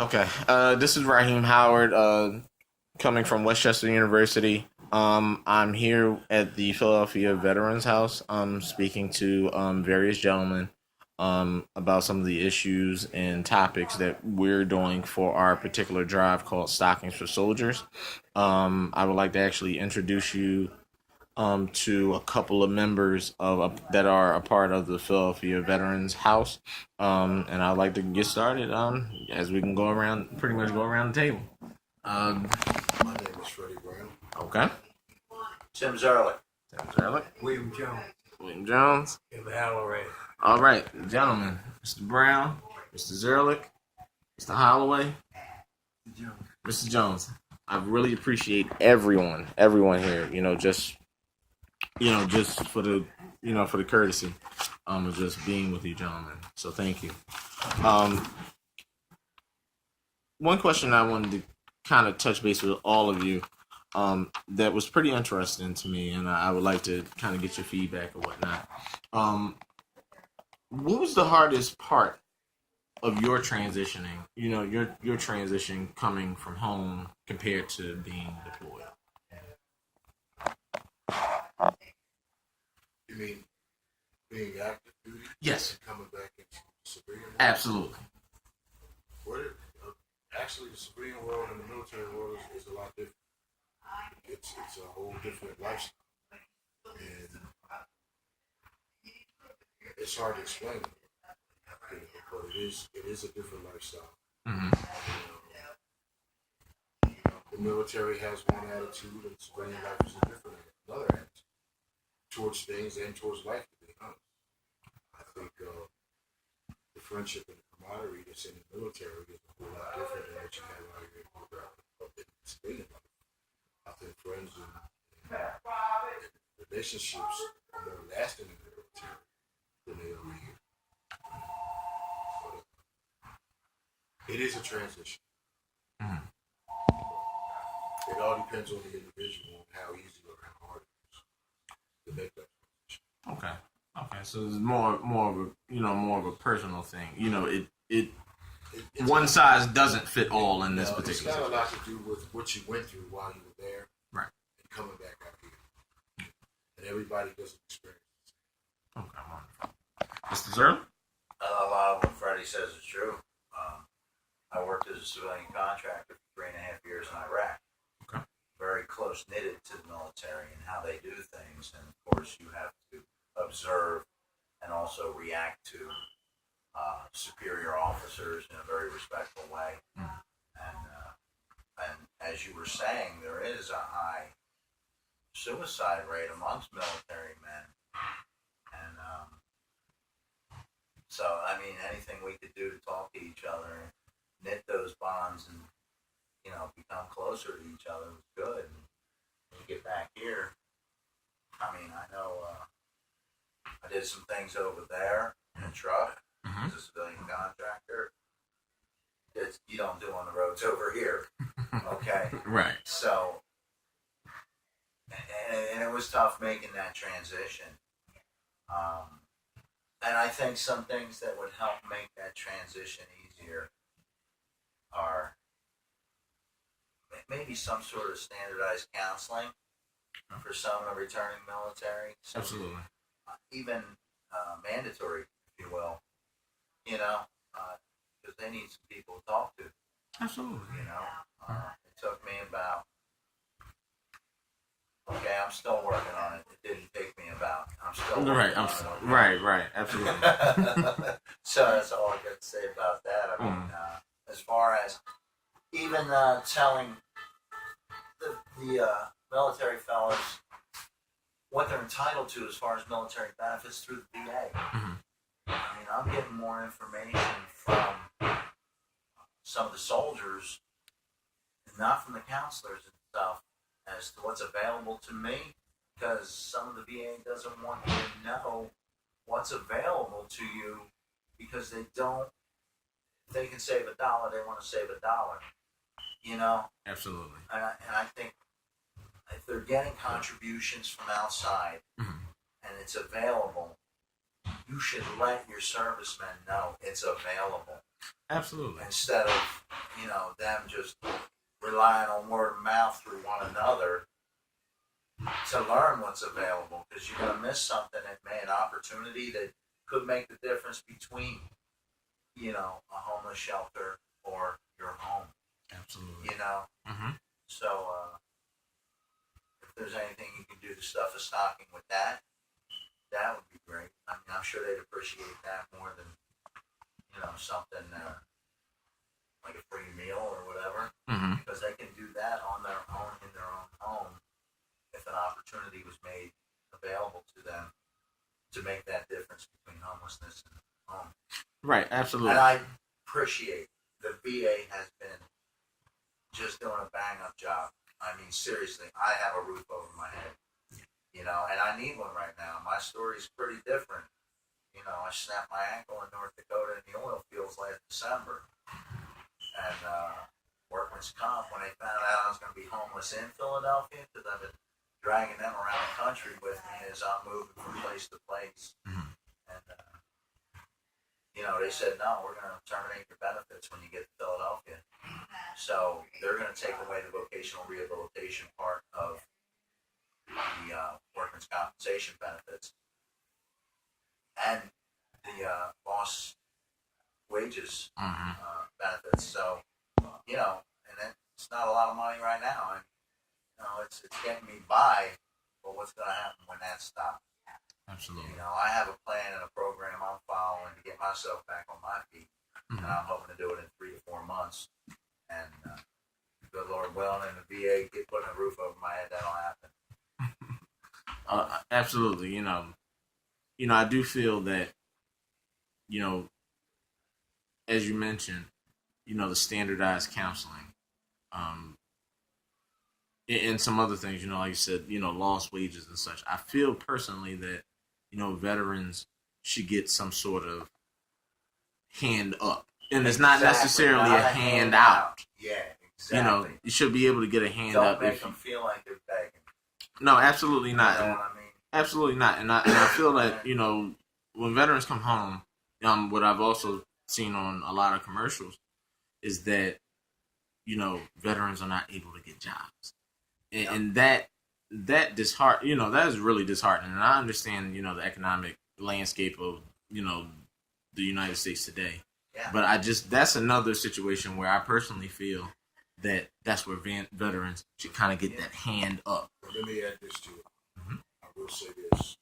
Okay. This is Raheem Howard, coming from Westchester University. I'm here at the Philadelphia Veterans House. Speaking to various gentlemen about some of the issues and topics that we're doing for our particular drive called Stockings for Soldiers. I would like to actually introduce you to a couple of members that are a part of the Philadelphia Veterans House. And I'd like to get started as we can go around, pretty much go around the table. Um, My name is Freddy Brown. okay. Tim Zerlik. Tim Zerlik. William Jones. William Jones. In the Hallorae. All right, gentlemen. Mr. Brown, Mr. Zerlik, Mr. Holloway, Jones. Mr. Jones. I really appreciate everyone here. Just for the courtesy of just being with you gentlemen. So thank you. One question I wanted to kind of touch base with all of you that was pretty interesting to me, and I would like to kind of get your feedback or whatnot. What was the hardest part of your transitioning? Your transition coming from home compared to being deployed. You mean being active duty? Yes. And coming back into the civilian world? Absolutely. Actually, the civilian world and the military world is a lot different. It's a whole different lifestyle. And it's hard to explain it, but it is a different lifestyle. Mm-hmm. The military has one attitude, and civilian life is a different another attitude towards things and towards life. To be honest, I think the friendship and the camaraderie that's in the military is a whole lot different than what you have out here in the civilian life. I think friends and relationships are more lasting in the military than they are here. But it is a transition. Mm-hmm. It all depends on the individual and how easy or how hard it is to make that transition. Okay. Okay. So it's more of a personal thing. One size doesn't fit all in this particular It's got situation. a lot to do with what you went through while you were there, Right. and coming back out here. And everybody doesn't experience it. Okay. Wonderful. Mr. Zerl? A lot of what Freddie says is true. I worked as a civilian contractor for 3.5 years in Iraq. Okay. Very close knitted to the military and how they do things, and of course you have to observe and also react to superior officers in a very respectful way. Mm. And as you were saying, there is a high suicide rate amongst military men, and so I mean anything we could do to talk to each other and knit those bonds and become closer to each other was good. And when you get back here, I mean I know I did some things over there in a truck as a civilian contractor that you don't do on the roads over here. Okay. Right. So, and it was tough making that transition. And I think some things that would help make that transition easier are maybe some sort of standardized counseling for some of the returning military. So Absolutely. even mandatory, if you will, because they need some people to talk to. Absolutely. It took me about, okay, I'm still working on it. It didn't take me about, I'm still working on it. Right. Absolutely. So that's all I got to say about that. I mean, as far as even telling the military fellows what they're entitled to as far as military benefits through the VA. Mm-hmm. I mean, I'm getting more information from some of the soldiers, not from the counselors and stuff, as to what's available to me, because some of the VA doesn't want you to know what's available to you because they don't. If they can save $1, they want to save $1. Absolutely. And I think if they're getting contributions from outside and it's available, you should let your servicemen know it's available. Absolutely. Instead of them just relying on word of mouth through one another to learn what's available, because you're going to miss something an opportunity that could make the difference between, a homeless shelter or your home. Absolutely. Mm-hmm. So if there's anything you can do to stuff a stocking with that would be great. I mean, I'm sure they'd appreciate that more than, something like a free meal or whatever, Mm-hmm. because they can do that on their own in their own home if an opportunity was made available to them to make that difference between homelessness and home. Right, absolutely. And I appreciate the VA has been just doing a bang up job. I mean, seriously, I have a roof over my head, and I need one right now. My story's pretty different. I snapped my ankle in North Dakota in the oil fields last December. And workman's comp, when they found out I was going to be homeless in Philadelphia, because I've been dragging them around the country with me as I'm moving from place to place. Mm-hmm. And, they said, no, we're going to terminate your benefits when you get to Philadelphia. So they're going to take away the vocational rehabilitation part of the workman's compensation benefits and the lost wages benefits. So, and it's not a lot of money right now. And, it's getting me by, but what's going to happen when that stops? Absolutely. I have a plan and a program I'm following to get myself back on my feet. Mm-hmm. And I'm hoping to do it in 3 to 4 months. And good Lord willing, and the VA get putting a roof over my head, that'll happen. Absolutely. I do feel that, as you mentioned, the standardized counseling, and some other things, like you said, lost wages and such. I feel personally that, veterans should get some sort of hand up. And it's not necessarily a hand out. Yeah, exactly. You should be able to get a hand Don't up. Don't make them feel like they're begging. No, absolutely not. You know what I mean? Absolutely not. And I feel that, when veterans come home, what I've also seen on a lot of commercials is that, veterans are not able to get jobs. And that that is really disheartening. And I understand, the economic landscape of, the United States today. Yeah. But that's another situation where I personally feel that that's where veterans should kind of get that hand up. But let me add this to it. Mm-hmm. I will say this.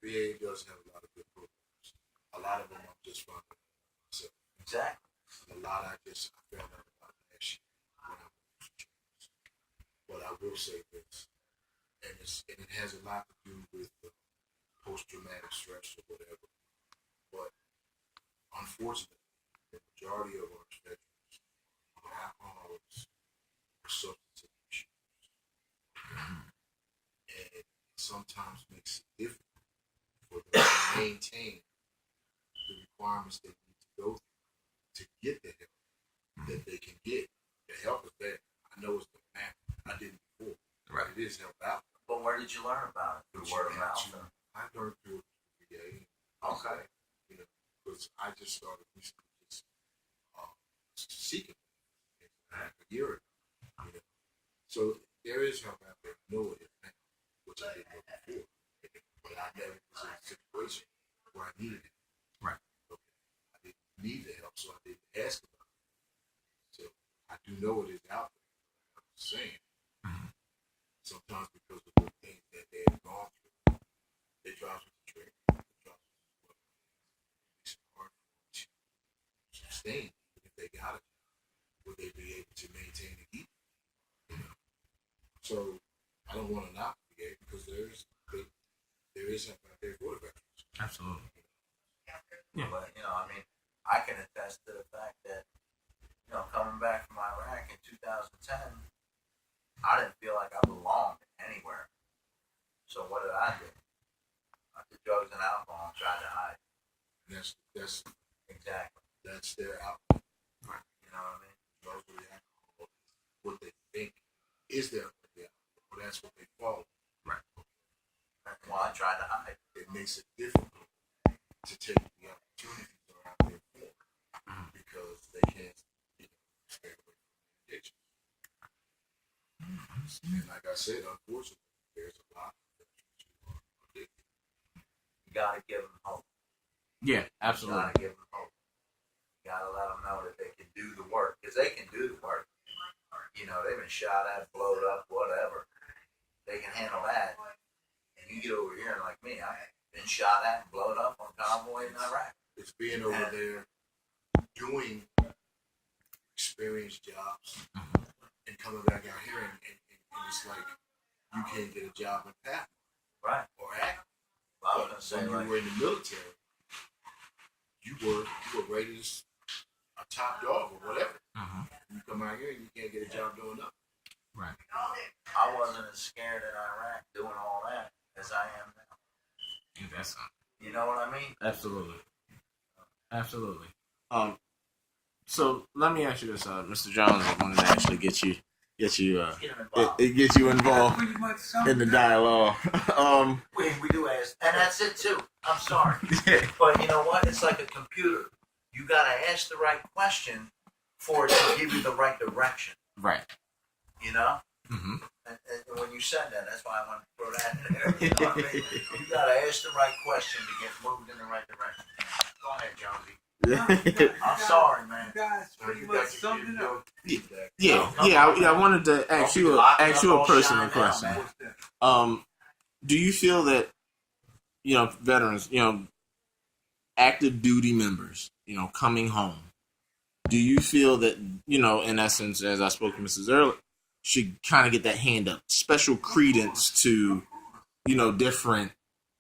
VA does have a lot of good programs. A lot of them are just funded myself. Exactly. A lot I found out about last year when I went to trainings. But I will say this, and it has a lot to do with post-traumatic stress or whatever. But unfortunately, the majority of our veterans are alcoholics or substance abuse users. And it sometimes makes it difficult for them to maintain the requirements they need to go through to get the help that they can get. The help is there. I know it's going to happen. I didn't before. Right. It is help out. But where did you learn about it? Through word of mouth? I learned through VA. Okay. Because I just started recently seeking a year ago. So there is help out there. I know it is now, which I didn't know before. But I never was in a situation where I needed it. Right. Okay. I didn't need the help, so I didn't ask about it. So I do know it is out there. I'm just saying. Mm-hmm. Sometimes because of the things that they have gone through, they drive to the trigger. It's hard to sustain if they got it. Would they be able to maintain and keep it? So I don't want to knock the VA because there is help out there for the veterans. Absolutely. Yeah. But, I can attest to the fact that, coming back from Iraq in 2010, I didn't feel like I belonged anywhere. So what did I do? I did drugs and alcohol and tried to hide. And that's Exactly. That's their outlet. Right. You know what I mean? Drugs or the alcohol, what they think is their outlet, or that's what they follow. Right. Well, I tried to hide. It makes it difficult to take the opportunities that are out there for them because they can't, Yes. And like I said, unfortunately, there's a lot of veterans who are addicted. You gotta give them hope. Yeah, You absolutely. gotta give them hope. You gotta let them know that they can do the work, because they can do the work. You know, they've been shot at, blowed up, whatever. They can handle that. And you get over here and like me, I've been shot at and blowed up on convoy in Iraq. It's being over there doing experienced jobs and coming back out here and it's like you can't get a job in Pat Right. or act. Well, I was But gonna say, when like, you were in the military, you were rated as a top dog or whatever. You come out here and you can't get a job doing nothing. Right. I wasn't as scared in Iraq doing all that as I am now. That's You know what I mean? absolutely. Absolutely. So let me ask you this, Mr. Jones. I wanted to actually get you Get them involved. get you involved Pretty much in the dialogue. We do ask, and that's it too. I'm sorry, but you know what? It's like a computer. You gotta ask the right question for it to give you the right direction. Right. You know? Mm-hmm. And when you said that, that's why I wanted to throw that in there. You know what I mean? You gotta ask the right question to get moved in the right direction. Go ahead, Jonesy. I'm sorry, man. You guys pretty much summed it up. I wanted to ask you a personal question. Do you feel that veterans, active duty members, coming home? Do you feel that in essence, as I spoke to Mrs. Zerlik, should kind of get that hand up, special credence to different